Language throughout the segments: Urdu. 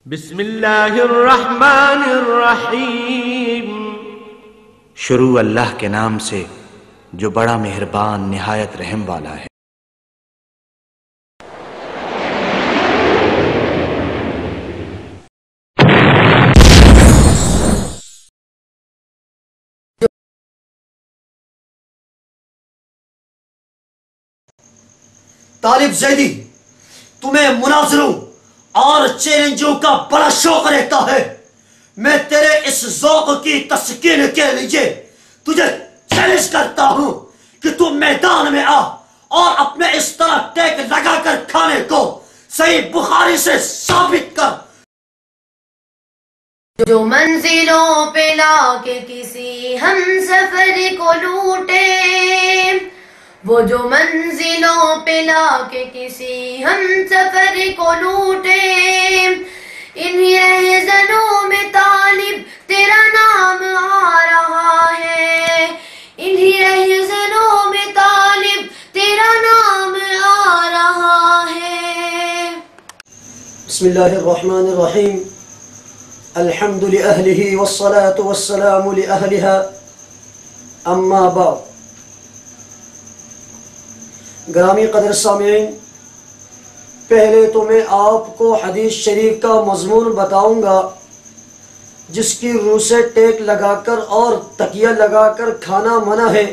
بسم اللہ الرحمن الرحیم۔ شروع اللہ کے نام سے جو بڑا مہربان نہایت رحم والا ہے۔ طالب زیدی، تمہیں مناظروں اور چیلنجوں کا بڑا شوق رہتا ہے۔ میں تیرے اس ذوق کی تسکین کے لیے تجھے چیلنج کرتا ہوں کہ تم میدان میں آ اور اپنے اس طرح ٹیک لگا کر کھانے کو صحیح بخاری سے ثابت کر۔ جو منزلوں پہ لا کے کسی ہم سفر کو لوٹے، وہ جو منزلوں پہ لا کے کسی ہم سفر کو لوٹے، انہی رہزنوں میں طالب تیرا نام آ رہا ہے، انہی رہزنوں میں طالب تیرا نام آ رہا ہے۔ بسم اللہ الرحمن الرحیم۔ الحمد لأہلہ والصلاة والسلام لأہلہا، اما بعد۔ گرامی قدر سامعین، پہلے تو میں آپ کو حدیث شریف کا مضمون بتاؤں گا جس کی روح سے ٹیک لگا کر اور تکیہ لگا کر کھانا منع ہے۔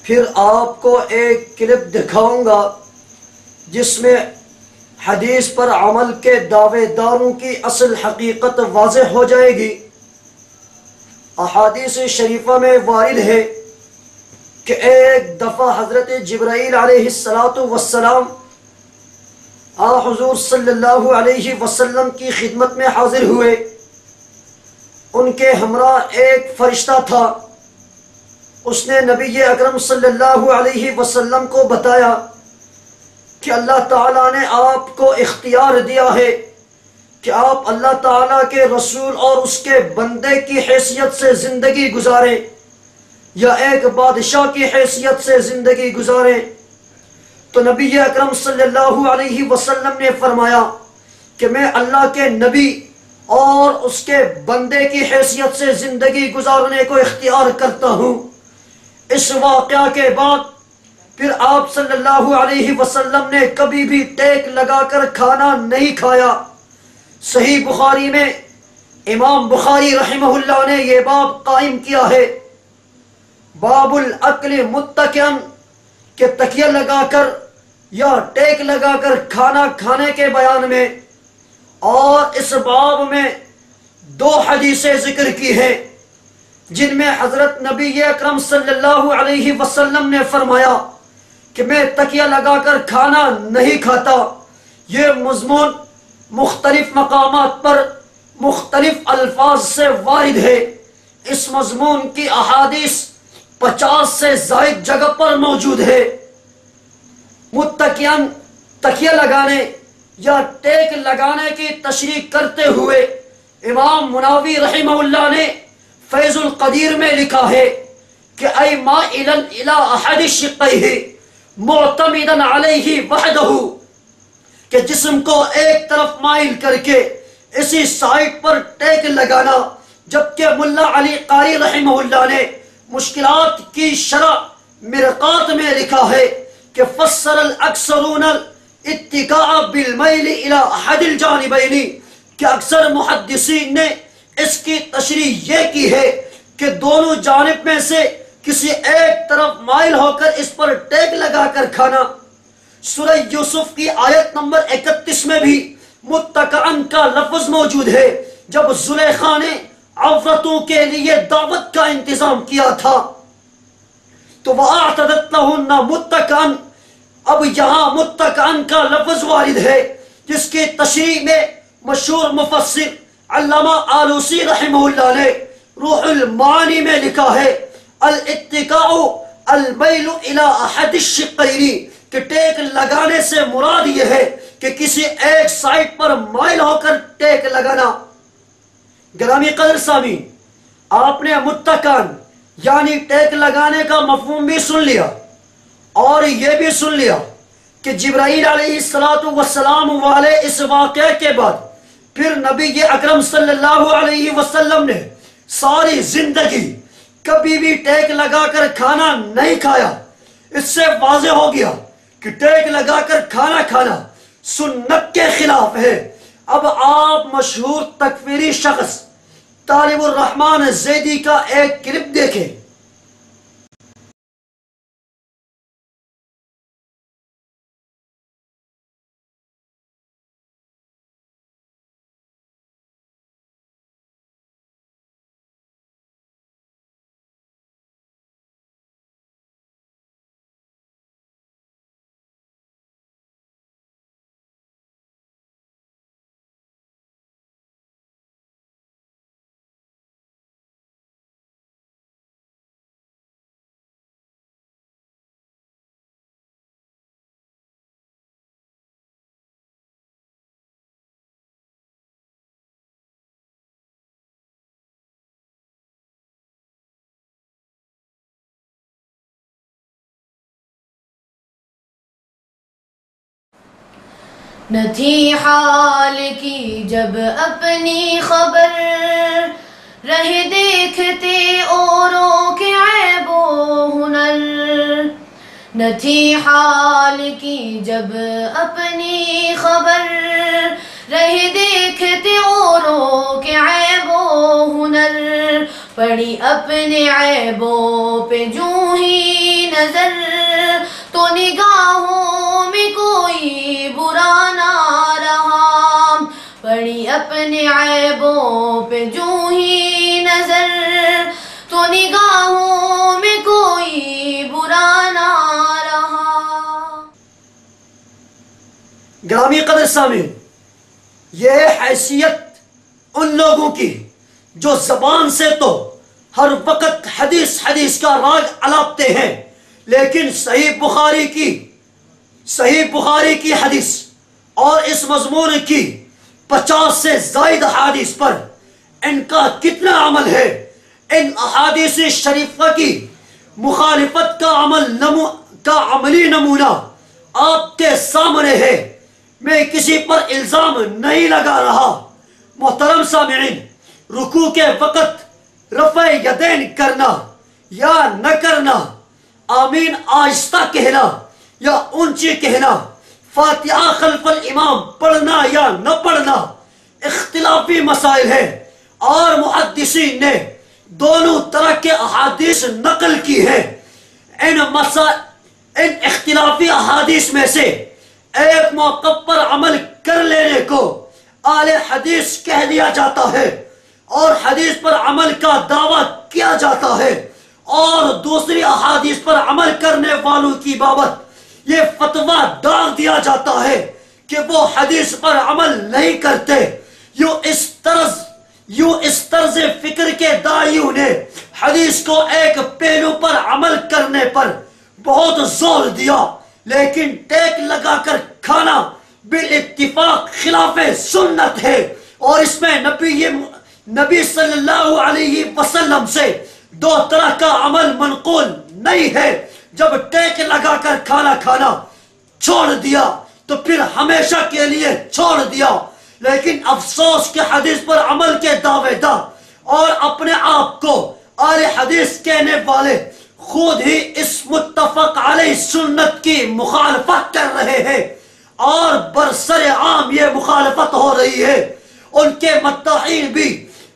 پھر آپ کو ایک کلپ دکھاؤں گا جس میں حدیث پر عمل کے دعوے داروں کی اصل حقیقت واضح ہو جائے گی۔ احادیث شریفہ میں وارد ہے کہ ایک دفعہ حضرت جبرائیل علیہ السلام حضور صلی اللہ علیہ وسلم کی خدمت میں حاضر ہوئے۔ ان کے ہمراہ ایک فرشتہ تھا۔ اس نے نبی اکرم صلی اللہ علیہ وسلم کو بتایا کہ اللہ تعالیٰ نے آپ کو اختیار دیا ہے کہ آپ اللہ تعالیٰ کے رسول اور اس کے بندے کی حیثیت سے زندگی گزاریں یا ایک بادشاہ کی حیثیت سے زندگی گزاریں۔ تو نبی اکرم صلی اللہ علیہ وسلم نے فرمایا کہ میں اللہ کے نبی اور اس کے بندے کی حیثیت سے زندگی گزارنے کو اختیار کرتا ہوں۔ اس واقعہ کے بعد پھر آپ صلی اللہ علیہ وسلم نے کبھی بھی ٹیک لگا کر کھانا نہیں کھایا۔ صحیح بخاری میں امام بخاری رحمہ اللہ نے یہ باب قائم کیا ہے، باب الاکل متکئا، کہ تکیہ لگا کر یا ٹیک لگا کر کھانا کھانے کے بیان میں۔ اور اس باب میں دو حدیثیں ذکر کی ہیں جن میں حضرت نبی اکرم صلی اللہ علیہ وسلم نے فرمایا کہ میں تکیہ لگا کر کھانا نہیں کھاتا۔ یہ مضمون مختلف مقامات پر مختلف الفاظ سے وارد ہے۔ اس مضمون کی احادیث 50 سے زائد جگہ پر موجود ہے۔ متکئاً، تکیہ لگانے یا ٹیک لگانے کی تشریح کرتے ہوئے امام مناوی رحمہ اللہ نے فیض القدیر میں لکھا ہے کہ اے مائلا الی احد شقیہ معتمدا علیہ وحدہ، کہ جسم کو ایک طرف مائل کر کے اسی سائٹ پر ٹیک لگانا۔ جبکہ ملا علی قاری رحمہ اللہ نے مشکلات کی شرح مرقات میں لکھا ہے کہ فسر الاکثرون الاتکاء بالمیل الی احد الجانبین، کہ اکثر محدثین نے اس کی تشریح یہ کی ہے کہ دونوں جانب میں سے کسی ایک طرف مائل ہو کر اس پر ٹیک لگا کر کھانا۔ سورہ یوسف کی آیت نمبر 31 میں بھی متکئاً کا لفظ موجود ہے جب زلیخا نے عورتوں کے لیے دعوت کا انتظام کیا تھا تو وَأَعْتَدَتْ لَهُنَّ مُتَّكَئًا۔ اب یہاں متکئاً کا لفظ وارد ہے جس کی تشریح میں مشہور مفسر علامہ آلوسی رحمہ اللہ نے روح المعانی میں لکھا ہے الاتکاء المیل الی احد الشقین، کہ ٹیک لگانے سے مراد یہ ہے کہ کسی ایک سائٹ پر مائل ہو کر ٹیک لگانا۔ گرامی قدر سامعین، آپ نے متکئاً یعنی ٹیک لگانے کا مفہوم بھی سن لیا اور یہ بھی سن لیا کہ جبرائیل علیہ السلام والے اس واقعے کے بعد پھر نبی اکرم صلی اللہ علیہ وسلم نے ساری زندگی کبھی بھی ٹیک لگا کر کھانا نہیں کھایا۔ اس سے واضح ہو گیا کہ ٹیک لگا کر کھانا کھانا سنت کے خلاف ہے۔ اب آپ مشہور تکفیری شخص طالب الرحمن زیدی کا ایک کلپ دیکھیں۔ نہ تھی حال کی جب اپنی خبر، رہ دیکھتے اوروں کے عیب و ہنر۔ نہ تھی حال کی جب اپنی خبر، رہ دیکھتے اوروں کے عیب و ہنر۔ پڑی اپنے عیبوں پہ جوں ہی نظر، تو نگاہوں میں کوئی برا نہ رہا۔ پڑی اپنے عیبوں پہ جوں ہی نظر، تو نگاہوں میں کوئی برا نہ رہا۔ گرامی قدر سامعین، یہ حیثیت ان لوگوں کی جو زبان سے تو ہر وقت حدیث کا راگ الاپتے ہیں، لیکن صحیح بخاری کی حدیث اور اس مضمون کی 50 سے زائد احادیث پر ان کا کتنا عمل ہے۔ ان احادیث شریفہ کی مخالفت کا عملی نمونہ آپ کے سامنے ہے۔ میں کسی پر الزام نہیں لگا رہا۔ محترم سامعین، رکوع کے وقت رفع یدین کرنا یا نہ کرنا، آمین آہستہ کہنا یا اونچی کہنا، فاتحہ خلف الامام پڑھنا یا نہ پڑھنا اختلافی مسائل ہیں، اور محدثین نے دونوں طرح کے احادیث نقل کی ہیں۔ ان اختلافی احادیث میں سے ایک موقع پر عمل کر لینے کو اہل حدیث کہہ دیا جاتا ہے اور حدیث پر عمل کا دعویٰ کیا جاتا ہے، اور دوسری احادیث پر عمل کرنے والوں کی بابت یہ فتویٰ ڈال دیا جاتا ہے کہ وہ حدیث پر عمل نہیں کرتے۔ یوں اس طرز فکر کے داعیوں نے حدیث کو ایک پہلو پر عمل کرنے پر بہت زور دیا، لیکن ٹیک لگا کر کھانا بالاتفاق خلاف سنت ہے، اور اس میں نبی صلی اللہ علیہ وسلم سے دو طرح کا عمل منقول نہیں ہے۔ جب ٹیک لگا کر کھانا چھوڑ دیا تو پھر ہمیشہ کے لیے چھوڑ دیا، لیکن افسوس کہ حدیث پر عمل کے دعوے دار اور اپنے آپ کو اہل حدیث کہنے والے خود ہی اس متفق علیہ سنت کی مخالفت کر رہے ہیں، اور برسر عام یہ مخالفت ہو رہی ہے۔ ان کے مداحین بھی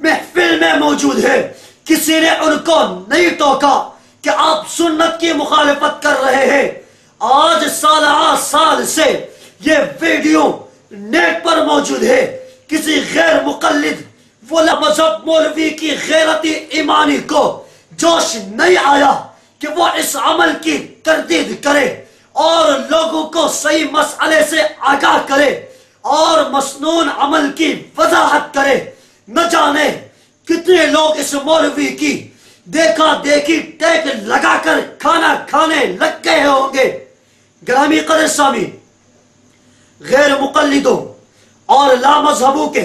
محفل میں موجود ہے، کسی نے ان کو نہیں ٹوکا کہ آپ سنت کی مخالفت کر رہے ہیں۔ آج سال سے یہ ویڈیو نیٹ پر موجود ہے۔ کسی غیر مقلد ولا مذہب مولوی کی غیرت ایمانی کو جوش نہیں آیا کہ وہ اس عمل کی تردید کرے اور لوگوں کو صحیح مسئلے سے آگاہ کرے اور مسنون عمل کی وضاحت کرے۔ نہ جانے کتنے لوگ اس مولوی کی دیکھا دیکھی ٹیک لگا کر کھانا کھانے لگ گئے ہوں گے۔ گرامی قدر سامعین، غیر مقلدوں اور لامذہبوں کے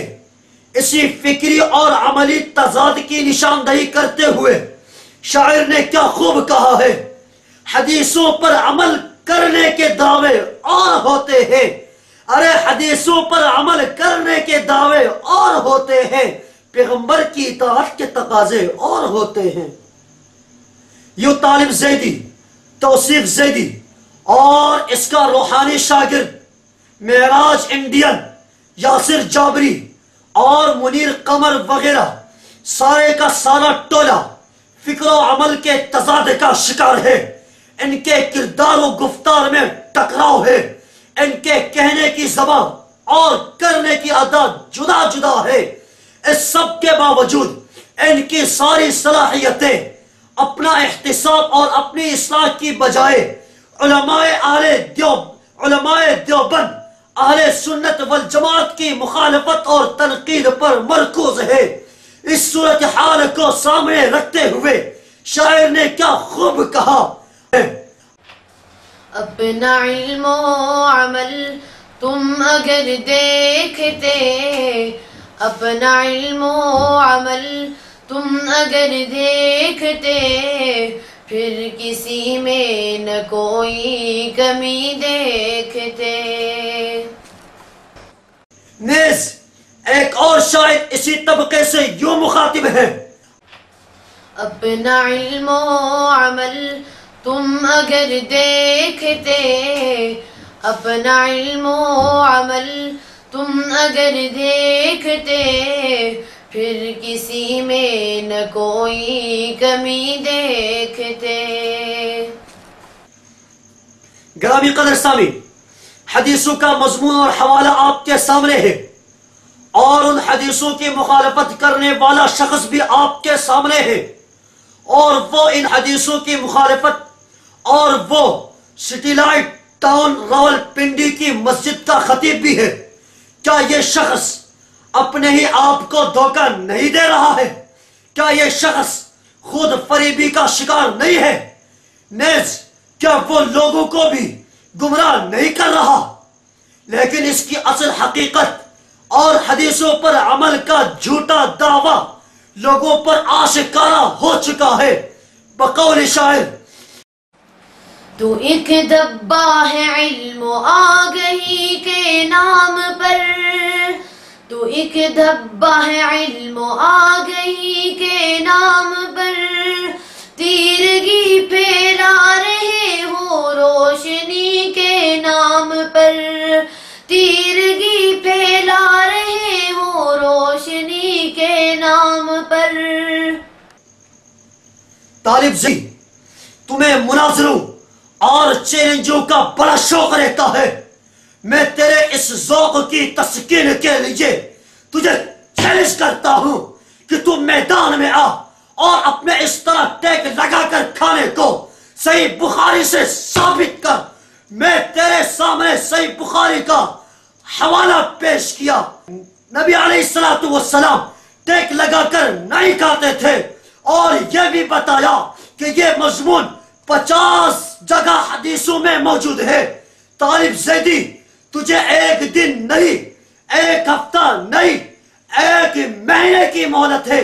اسی فکری اور عملی تضاد کی نشاندہی کرتے ہوئے شاعر نے کیا خوب کہا ہے، حدیثوں پر عمل کرنے کے دعوے اور ہوتے ہیں، ارے حدیثوں پر عمل کرنے کے دعوے اور ہوتے ہیں، پیغمبر کی اطاعت کے تقاضے اور ہوتے ہیں۔ یوں طالب زیدی، توصیف زیدی اور اس کا روحانی شاگرد معراج انڈین، یاسر جابری اور منیر قمر وغیرہ سارے کا سارا ٹولہ فکر و عمل کے تضاد کا شکار ہے۔ ان کے کردار و گفتار میں ٹکراؤ ہے، ان کے کہنے کی زبان اور کرنے کی عادت جدا جدا ہے۔ اس سب کے باوجود ان کی ساری صلاحیتیں اپنا احتساب اور اپنی اصلاح کی بجائے علماء دیوبند اہل سنت والجماعت کی مخالفت اور تنقید پر مرکوز ہے۔ اس صورتحال کو سامنے رکھتے ہوئے شاعر نے کیا خوب کہا ہے، اپنا علم و عمل تم اگر دیکھتے، اپنا علم و عمل تم اگر دیکھتے، پھر کسی میں نہ کوئی کمی دیکھتے۔ نیز ایک اور شاعر اسی طبقے سے یوں مخاطب ہے، اپنا علم و عمل تم اگر دیکھتے، اپنا علم و عمل تم اگر دیکھتے، پھر کسی میں نہ کوئی کمی دیکھتے۔ گرامی قدر سامعین، حدیثوں کا مضمون اور حوالہ آپ کے سامنے ہے، اور ان حدیثوں کی مخالفت کرنے والا شخص بھی آپ کے سامنے ہے، اور وہ ان حدیثوں کی مخالفت اور وہ سٹیلائٹ ٹاؤن راول پنڈی کی مسجد کا خطیب بھی ہے۔ کیا یہ شخص اپنے ہی آپ کو دھوکہ نہیں دے رہا ہے؟ کیا یہ شخص خود فریبی کا شکار نہیں ہے؟ نیز کیا وہ لوگوں کو بھی گمراہ نہیں کر رہا؟ لیکن اس کی اصل حقیقت اور حدیثوں پر عمل کا جھوٹا دعویٰ لوگوں پر آشکارا ہو چکا ہے۔ بقول شاعر، تو ایک دبا ہے علم و آگہی کے نام پر، تو ایک دبا ہے علم و آگہی کے نام پر، تیرگی پھیلا رہے ہو روشنی کے نام پر، تیرگی پھیلا رہے ہو روشنی کے نام پر۔ طالب زی، تمہیں مناظروں اور چیلنجوں کا بڑا شوق رہتا ہے۔ میں تیرے اس ذوق کی تسکین کے لیے تجھے چیلنج کرتا ہوں کہ تم میدان میں آ اور اپنے اس طرح ٹیک لگا کر کھانے کو صحیح بخاری سے ثابت کر۔ میں تیرے سامنے صحیح بخاری کا حوالہ پیش کیا۔ نبی علیہ السلام ٹیک لگا کر نہیں کھاتے تھے، اور یہ بھی بتایا کہ یہ مضمون 50 جگہ حدیثوں میں موجود ہے۔ طالب زیدی، تجھے ایک دن نہیں، ایک ہفتہ نہیں، ایک مہینے کی مہلت ہے۔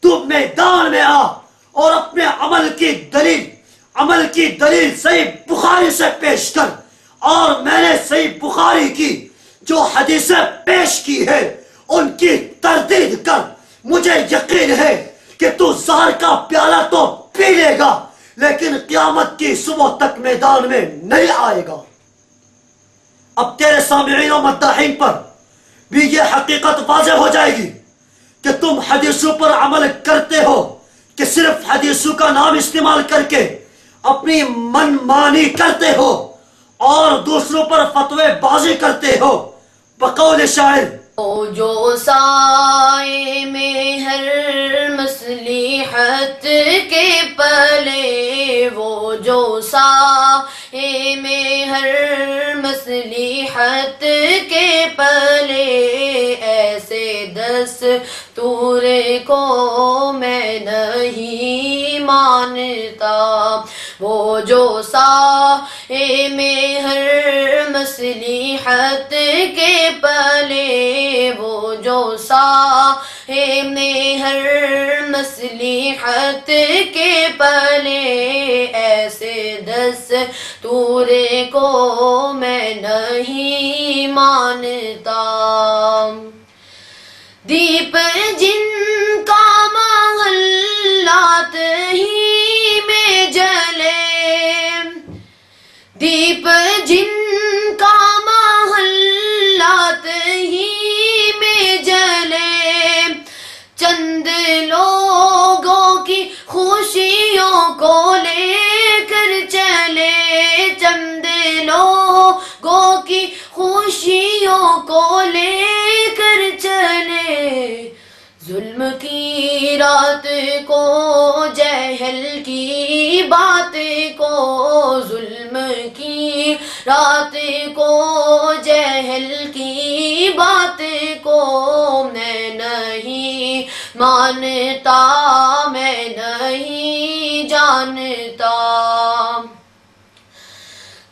تو میدان میں آ اور اپنے عمل کی دلیل صحیح بخاری سے پیش کر، اور میں نے صحیح بخاری کی جو حدیثیں پیش کی ہے ان کی تردید کر۔ مجھے یقین ہے کہ تو زہر کا پیالہ تو پی لے گا، لیکن قیامت کی صبح تک میدان میں نہیں آئے گا۔ اب تیرے سامعین و مداحین پر بھی یہ حقیقت واضح ہو جائے گی کہ تم حدیثوں پر عمل کرتے ہو کہ صرف حدیثوں کا نام استعمال کر کے اپنی من مانی کرتے ہو اور دوسروں پر فتوے بازی کرتے ہو۔ بقول شاعر، وہ جو سائے میں ہر مصلحت کے پلے، وہ جو سائے میں ہر مصلحت کے پلے، ایسے دستور کو میں نہیں مانتا۔ وہ جو سائے میں ہر مصلحت کے پلے، وہ جو سائے میں ہر مصلحت کے پلے، ایسے دستور کو میں نہیں نہیں مانتا. دیپ جن کا محلات ہی میں جلے، دیپ جن کا محلات ہی میں جلے، چند لوگوں کی خوشیوں کو لے کر چلے، چند لوگوں کی خوشیوں کو لے کر چلے. ظلم کی رات کو، جہل کی بات کو، ظلم کی رات کو، جہل کی بات کو میں نہیں مانتا، میں نہیں جانتا.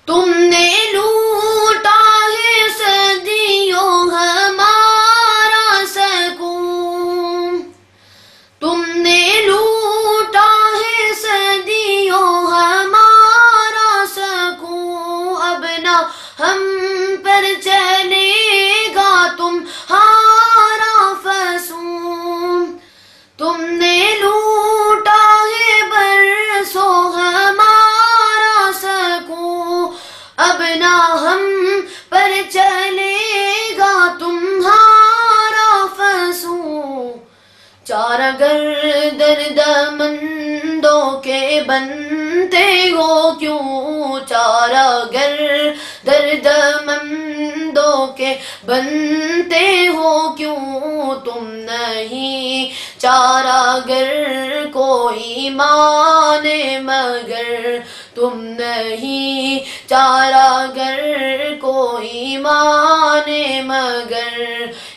تم نے لوٹا ہے صدیوں ہمارا سکون، تم نے لوٹا ہے صدیوں ہمارا سکون. اب نہ ہم پر چلے گا تمہارا فسون. تم نے لوٹا ہے برسوں ہمارا سکون، اب نہ ہم پر چلے گا تمہارا فسون. چار اگر درد مندوں کے بنتے ہو کیوں، چار اگر درد مندوں کے بنتے ہو کیوں، تم نہیں چارہ گر کوئی مانے مگر، تم نہیں چارہ گر کوئی مانے مگر.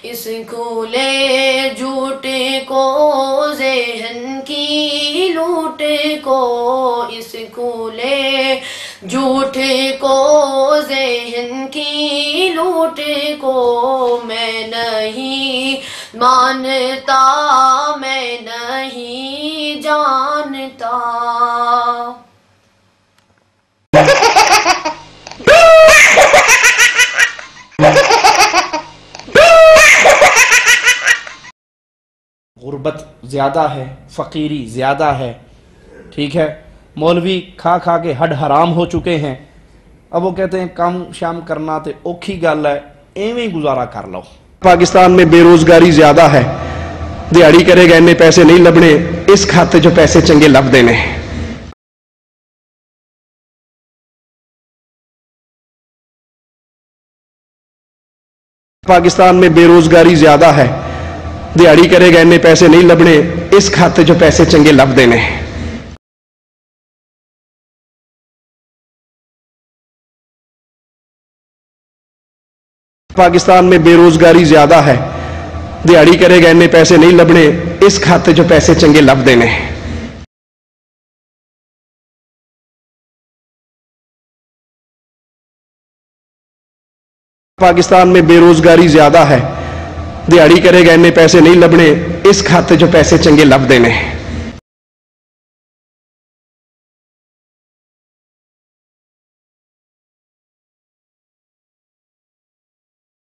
اس کھلے جھوٹ کو ذہن کی لوٹ کو، اس کھلے جھوٹ کو ذہن کی لوٹ کو میں نہیں مانتا، میں نہیں جانتا. غربت زیادہ ہے، فقیری زیادہ ہے، ٹھیک ہے. مولوی کھا کھا کے ہڈ حرام ہو چکے ہیں. اب وہ کہتے ہیں کام شام کرنا تے اوکھی گل ہے، ایویں گزارا کر لو. پاکستان میں بے روزگاری زیادہ ہے، دیہڑی کرے گا انہیں پیسے نہیں لبنے، اس کھاتے جو پیسے چنگے لب دینے. پاکستان میں بے روزگاری زیادہ ہے، دیہڑی کرے گا انہیں پیسے نہیں لبنے، اس کھاتے جو پیسے چنگے لب دینے. پاکستان میں بے روزگاری زیادہ ہے، دیہڑی کرے گا انہیں پیسے نہیں لبنے، اس کھاتے جو پیسے چنگے لب دینے. پاکستان میں بے روزگاری زیادہ ہے، دیہڑی کرے گا انہیں پیسے نہیں لبنے، اس کھاتے جو پیسے چنگے لب دینے.